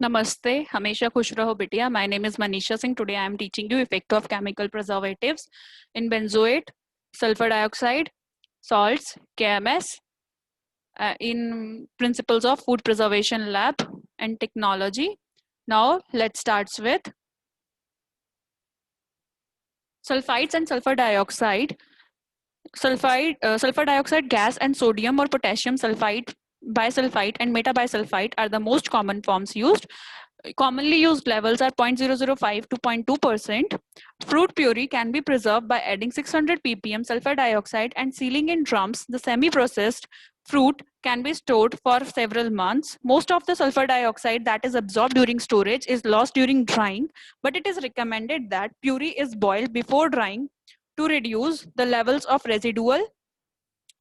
Namaste, Hamesha Khush Raho Bitiya. My name is Manisha Singh. Today I am teaching you effect of chemical preservatives in benzoate, sulfur dioxide, salts, KMS, in principles of food preservation lab and technology. Now let's start with sulfides and sulfur dioxide. Sulfur dioxide gas and sodium or potassium sulfide, bisulfite and metabisulfite are the most common forms used. Commonly used levels are 0.005 to 0.2%. Fruit puree can be preserved by adding 600 ppm sulfur dioxide and sealing in drums. The semi-processed fruit can be stored for several months. Most of the sulfur dioxide that is absorbed during storage is lost during drying, but it is recommended that puree is boiled before drying to reduce the levels of residual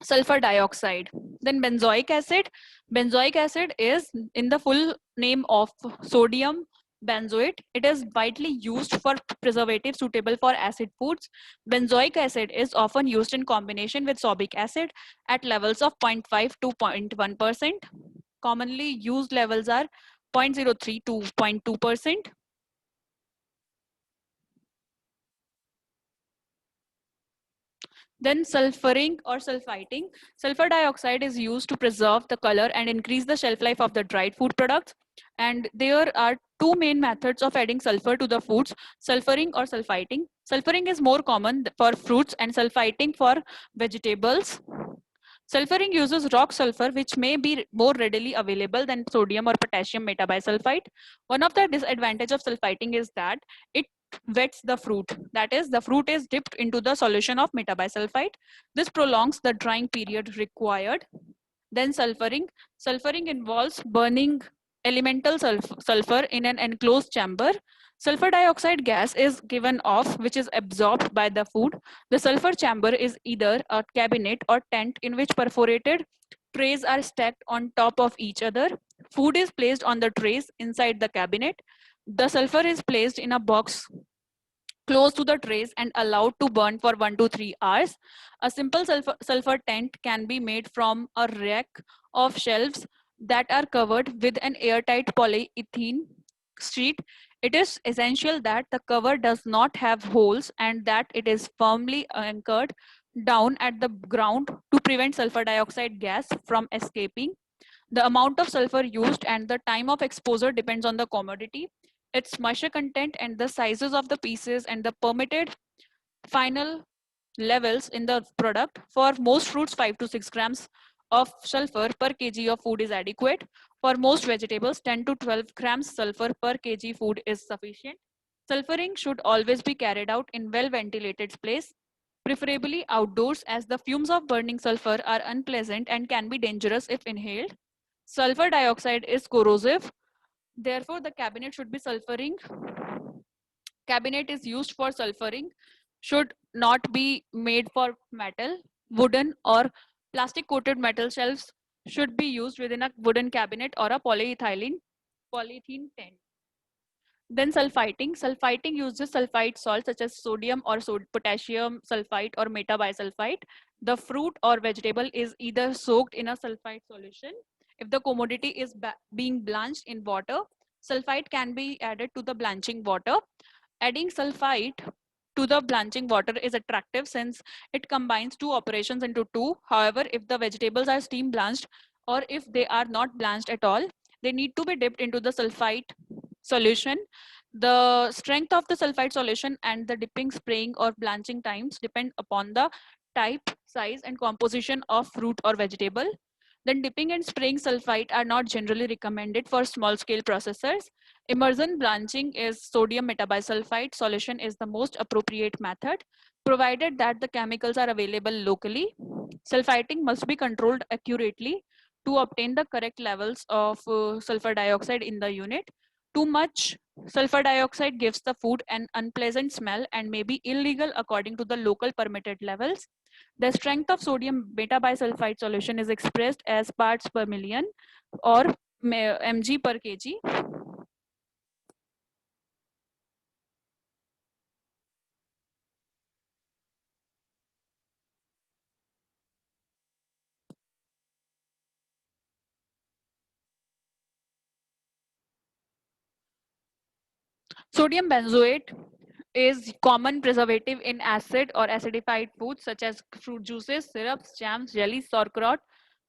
sulfur dioxide. Then benzoic acid. Benzoic acid is in the full name of sodium benzoate. It is widely used for preservative suitable for acid foods. Benzoic acid is often used in combination with sorbic acid at levels of 0.5 to 0.1%. Commonly used levels are 0.03 to 0.2%. Then sulfuring or sulfiting. Sulfur dioxide is used to preserve the color and increase the shelf life of the dried food products. And there are two main methods of adding sulfur to the foods, sulfuring or sulfiting. Sulfuring is more common for fruits and sulfiting for vegetables. Sulfuring uses rock sulfur, which may be more readily available than sodium or potassium metabisulfite. One of the disadvantages of sulfiting is that it wets the fruit. That is, the fruit is dipped into the solution of metabisulfite. This prolongs the drying period required. Then sulfuring. Sulfuring involves burning elemental sulfur in an enclosed chamber. Sulfur dioxide gas is given off, which is absorbed by the food. The sulfur chamber is either a cabinet or tent in which perforated trays are stacked on top of each other. Food is placed on the trays inside the cabinet. The sulfur is placed in a box close to the trays and allowed to burn for 1 to 3 hours. A simple sulfur tent can be made from a rack of shelves that are covered with an airtight polyethylene sheet. It is essential that the cover does not have holes and that it is firmly anchored down at the ground to prevent sulfur dioxide gas from escaping. The amount of sulfur used and the time of exposure depends on the commodity, its moisture content, and the sizes of the pieces and the permitted final levels in the product. For most fruits, 5 to 6 grams of sulfur per kg of food is adequate. For most vegetables, 10 to 12 grams sulfur per kg food is sufficient. Sulfuring should always be carried out in well ventilated place, preferably outdoors, as the fumes of burning sulfur are unpleasant and can be dangerous if inhaled. Sulfur dioxide is corrosive. Therefore, the cabinet should be sulfuring. Cabinet is used for sulfuring, should not be made for metal. Wooden or plastic coated metal shelves should be used within a wooden cabinet or a polyethylene tent. Then sulfiting. Sulfiting uses sulfite salts such as sodium or potassium sulfite or metabisulfite. The fruit or vegetable is either soaked in a sulfite solution. If the commodity is being blanched in water, sulfite can be added to the blanching water. Adding sulfite to the blanching water is attractive since it combines two operations into two. However, if the vegetables are steam blanched or if they are not blanched at all, they need to be dipped into the sulfite solution. The strength of the sulfite solution and the dipping, spraying, or blanching times depend upon the type, size, and composition of fruit or vegetable. Then dipping and spraying sulfite are not generally recommended for small scale processors. Immersion blanching is sodium metabisulfite solution is the most appropriate method, provided that the chemicals are available locally. Sulfiting must be controlled accurately to obtain the correct levels of sulfur dioxide in the unit. Too much sulfur dioxide gives the food an unpleasant smell and may be illegal according to the local permitted levels. The strength of sodium metabisulfite solution is expressed as parts per million or mg per kg. Sodium benzoate is common preservative in acid or acidified foods such as fruit juices, syrups, jams, jellies, sauerkraut,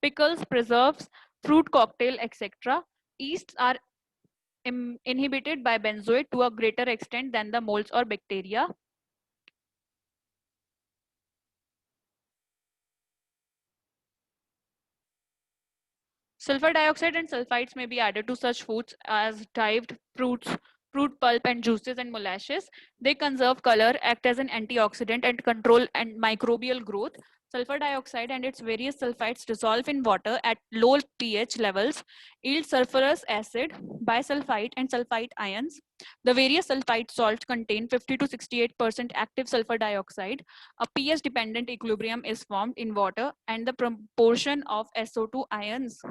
pickles, preserves, fruit cocktail, etc. Yeasts are inhibited by benzoate to a greater extent than the molds or bacteria. Sulfur dioxide and sulfites may be added to such foods as dived fruits, fruit pulp and juices and molasses. They conserve color, act as an antioxidant and control and microbial growth. Sulfur dioxide and its various sulfites dissolve in water at low pH levels, yield sulfurous acid, bisulfite and sulfite ions. The various sulfite salts contain 50 to 68% active sulfur dioxide. A pH dependent equilibrium is formed in water and the proportion of SO2 ions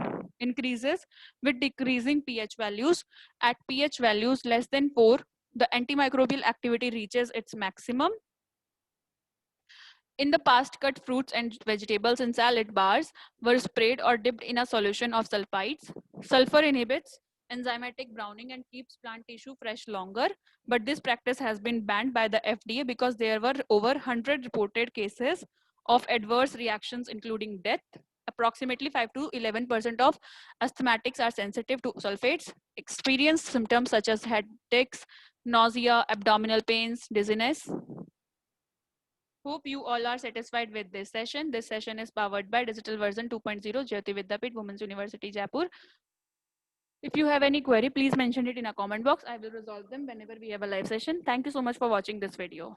increases with decreasing pH values. At pH values less than 4, the antimicrobial activity reaches its maximum. In the past, cut fruits and vegetables in salad bars were sprayed or dipped in a solution of sulfites. Sulfur inhibits enzymatic browning and keeps plant tissue fresh longer, but this practice has been banned by the FDA because there were over 100 reported cases of adverse reactions, including death. Approximately 5 to 11% of asthmatics are sensitive to sulfates, experience symptoms such as headaches, nausea, abdominal pains, dizziness. Hope you all are satisfied with this session. This session is powered by Digital Version 2.0, Jyoti Vidyapith, Women's University, Jaipur. If you have any query, please mention it in a comment box. I will resolve them whenever we have a live session. Thank you so much for watching this video.